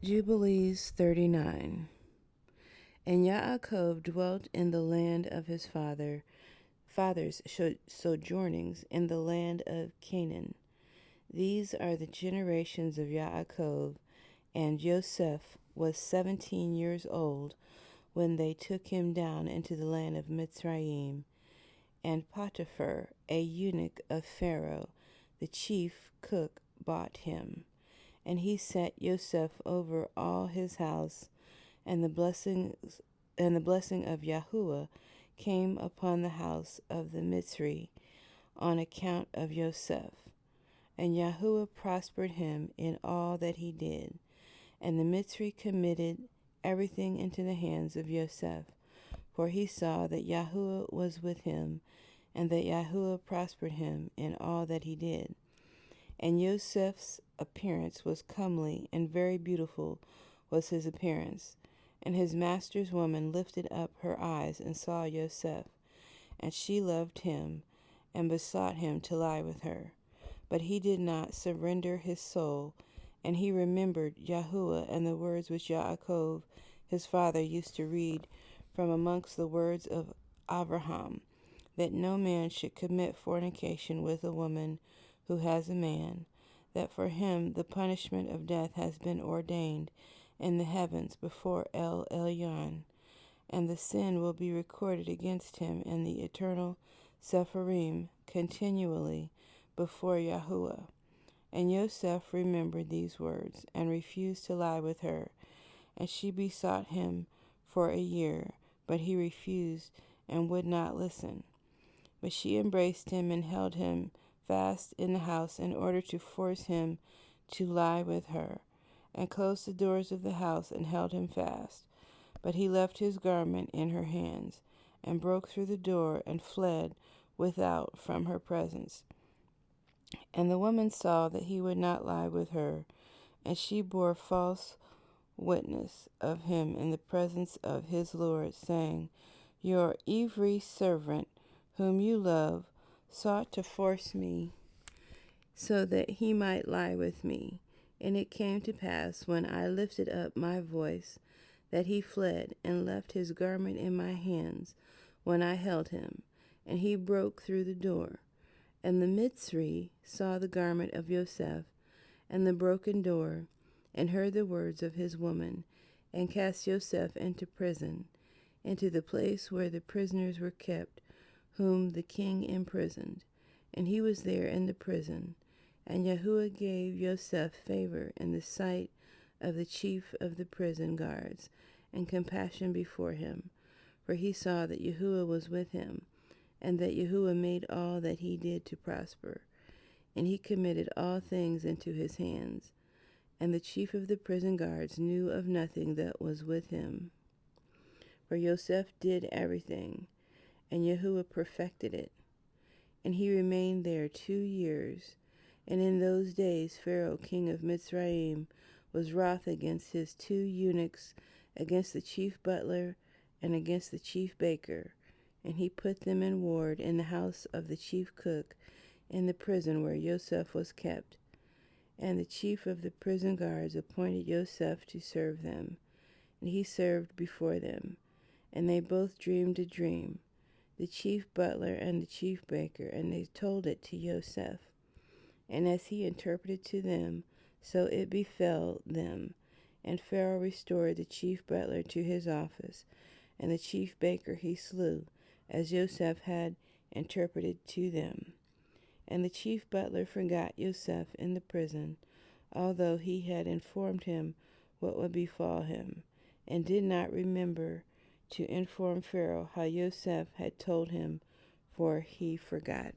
Jubilees 39. And Yaakov dwelt in the land of his fathers' sojournings in the land of Canaan. These are the generations of Yaakov, and Joseph was 17 years old when they took him down into the land of Mitzrayim. And Potiphar, a eunuch of Pharaoh, the chief cook, bought him. And he set Joseph over all his house, and the blessing of Yahuwah came upon the house of the Mitzri on account of Joseph. And Yahuwah prospered him in all that he did. And the Mitzri committed everything into the hands of Joseph, for he saw that Yahuwah was with him, and that Yahuwah prospered him in all that he did. And Joseph's appearance was comely, and very beautiful was his appearance. And his master's woman lifted up her eyes and saw Joseph, and she loved him, and besought him to lie with her. But he did not surrender his soul, and he remembered Yahuwah and the words which Yaakov his father used to read from amongst the words of Abraham, that no man should commit fornication with a woman who has a man, that for him the punishment of death has been ordained in the heavens before El Elyon, and the sin will be recorded against him in the eternal Sepharim continually before Yahuwah. And Joseph remembered these words, and refused to lie with her. And she besought him for a year, but he refused and would not listen. But she embraced him and held him fast in the house in order to force him to lie with her, and closed the doors of the house and held him fast. But he left his garment in her hands, and broke through the door and fled without from her presence. And the woman saw that he would not lie with her, and she bore false witness of him in the presence of his Lord, saying, Your Ivri servant, whom you love, sought to force me, so that he might lie with me. And it came to pass, when I lifted up my voice, that he fled, and left his garment in my hands, when I held him, and he broke through the door. And the Mitzri saw the garment of Joseph, and the broken door, and heard the words of his woman, and cast Joseph into prison, into the place where the prisoners were kept, whom the king imprisoned. And he was there in the prison. And Yahuwah gave Joseph favor in the sight of the chief of the prison guards, and compassion before him. For he saw that Yahuwah was with him, and that Yahuwah made all that he did to prosper. And he committed all things into his hands. And the chief of the prison guards knew of nothing that was with him. For Joseph did everything, and Yahuwah perfected it. And he remained there 2 years. And in those days Pharaoh king of Mitzrayim was wroth against his 2 eunuchs, against the chief butler and against the chief baker. And he put them in ward in the house of the chief cook, in the prison where Joseph was kept. And the chief of the prison guards appointed Joseph to serve them. And he served before them. And they both dreamed a dream, the chief butler and the chief baker, and they told it to Joseph. And as he interpreted to them, so it befell them. And Pharaoh restored the chief butler to his office, and the chief baker he slew, as Joseph had interpreted to them. And the chief butler forgot Joseph in the prison, although he had informed him what would befall him, and did not remember to inform Pharaoh how Joseph had told him, for he forgot.